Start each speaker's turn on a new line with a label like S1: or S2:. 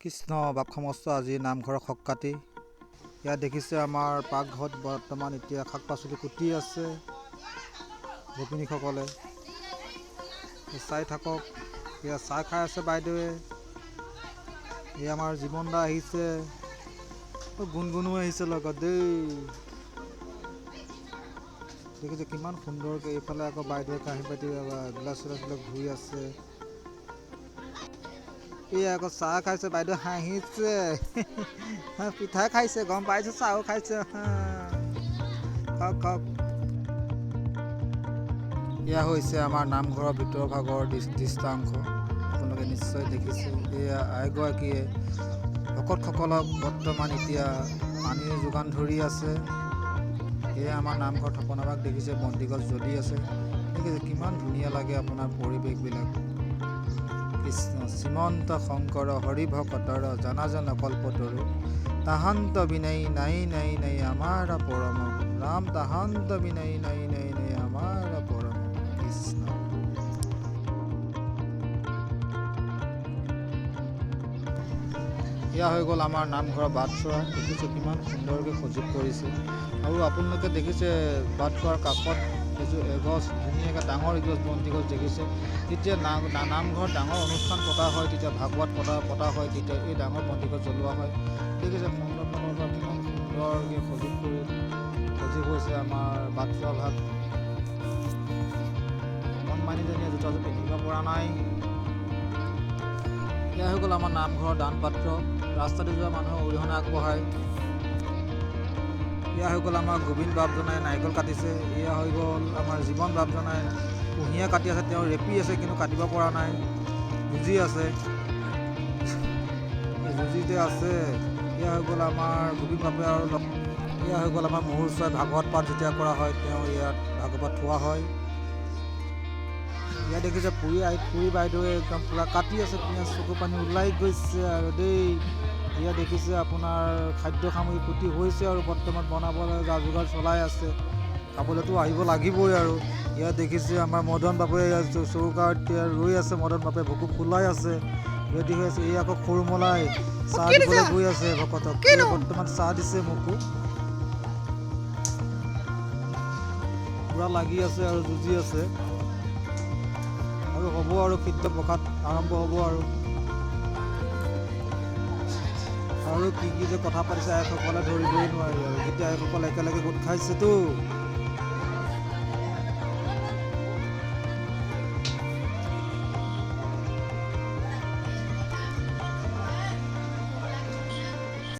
S1: কৃষ্ণ বাপসমস্ত আজি নামঘৰৰ খক কাটি ইয়াত দেখিছে আমাৰ পাকঘৰত বৰ্তমান এতিয়া শাক পাচলি কুটি আছে গোপিনীসকলে। চাই থাকক, এয়া চাহ খাই আছে বাইদেৱে। এই আমাৰ জীৱন দা আহিছে, গুণগুণো আহিছে লগত দেই। দেখিছে কিমান সুন্দৰকৈ। এইফালে আকৌ বাইদেৱে কাঁহী বাতি গিলাচ চিলাচবিলাক ধুই আছে। এই আকৌ চাহ খাইছে বাইদেউ, হাঁহিছে। পিঠা খাইছে, গম পাইছে, চাহো খাইছে। খাওক খাওক। এয়া হৈছে আমাৰ নামঘৰৰ ভিতৰৰ ভাগৰ দৃষ্টাংশ। আপোনালোকে নিশ্চয় দেখিছে। এয়া আইগৰাকীয়ে ভকতসকলক বৰ্তমান এতিয়া পানীৰ যোগান ধৰি আছে। এয়া আমাৰ নামঘৰ থাপনাভাগ দেখিছে, বন্তিগছ জ্বলি আছে। দেখিছে কিমান ধুনীয়া লাগে আপোনাৰ পৰিৱেশবিলাক। কৃষ্ণ শ্ৰীমন্ত শংকৰ হৰি ভকতৰ জনাজন কল্পতৰু তাহান্ত বিনাই নাই নাই নাই আমাৰ পৰম ৰাম তাহান্ত বিনাই নাই নাই নাই আমাৰ পৰম কৃষ্ণ। এয়া হৈ গ'ল আমাৰ নামঘৰৰ বাটচৰা। দেখিছোঁ কিমান সুন্দৰকৈ সজীৱ কৰিছে। আৰু আপোনালোকে দেখিছে বাটচৰাৰ কাষত এগছ ধুনীয়াকৈ ডাঙৰ এগছ বন্তি গছ দেখিছে। যেতিয়া নামঘৰত ডাঙৰ অনুষ্ঠান পতা হয়, তেতিয়া ভাগৱত পতা হয়, তেতিয়া এই ডাঙৰ বন্তি গছ জ্বলোৱা হয়। দেখিছে মণ্ডপৰ পৰা কিমান সুন্দৰকৈ সজীৱ হৈছে আমাৰ বাটচৰা ভাগ। কণমানিজনীয়ে জোতাযোৰ পিন্ধিব পৰা নাই। এয়া হৈ গ'ল আমাৰ নামঘৰৰ দান পাত্ৰ, ৰাস্তাতে যোৱা মানুহৰ অৰিহণা আগবঢ়ায়। এয়া হৈ গ'ল আমাৰ গোবিন্দ বাপজনাই নাৰিকল কাটিছে। এয়া হৈ গ'ল আমাৰ জীৱন বাপজনাই কুঁহিয়াৰ কাটি আছে। তেওঁ ৰেপি আছে কিন্তু কাটিব পৰা নাই, যুঁজি আছে, যুঁজিতে আছে। এয়া হৈ গ'ল আমাৰ গোবিন্দ বাপে। আৰু এয়া হৈ গ'ল আমাৰ মহুৰ চৰাই ভাগৱত পাঠ যেতিয়া কৰা হয়, তেওঁ ইয়াত ভাগৱত থোৱা হয়। ইয়াত দেখিছে পুৰি বাইদেৱে একদম পূৰা কাটি আছে, পিঁয়াজ চকু পানী ওলাই গৈছে আৰু দেই। ইয়াত দেখিছে আপোনাৰ খাদ্য সামগ্ৰী কুটি হৈছে আৰু বৰ্তমান বনাবলৈ যা যোগাৰ চলাই আছে। খাবলৈতো আহিব লাগিবই আৰু। ইয়াত দেখিছে আমাৰ মদন বাপে চৌকাত ৰৈ আছে। মদন বাপে ভুকু ফুলাই আছে, ৰেডি হৈ আছে। এই আকৌ সৰুমলাই চাহ দিবলৈ গৈ আছে ভকতক। বৰ্তমান চাহ দিছে মোকো। পূৰা লাগি আছে আৰু যুঁজি আছে। আৰু হ'ব আৰু কীৰ্তন প্ৰসাদ আৰম্ভ হ'ব আৰু কি যে কথা পাতিছে আইসকলে ধৰিবই নোৱাৰি আৰু। যেতিয়া আইসকল একেলগে গোট খাইছেতো।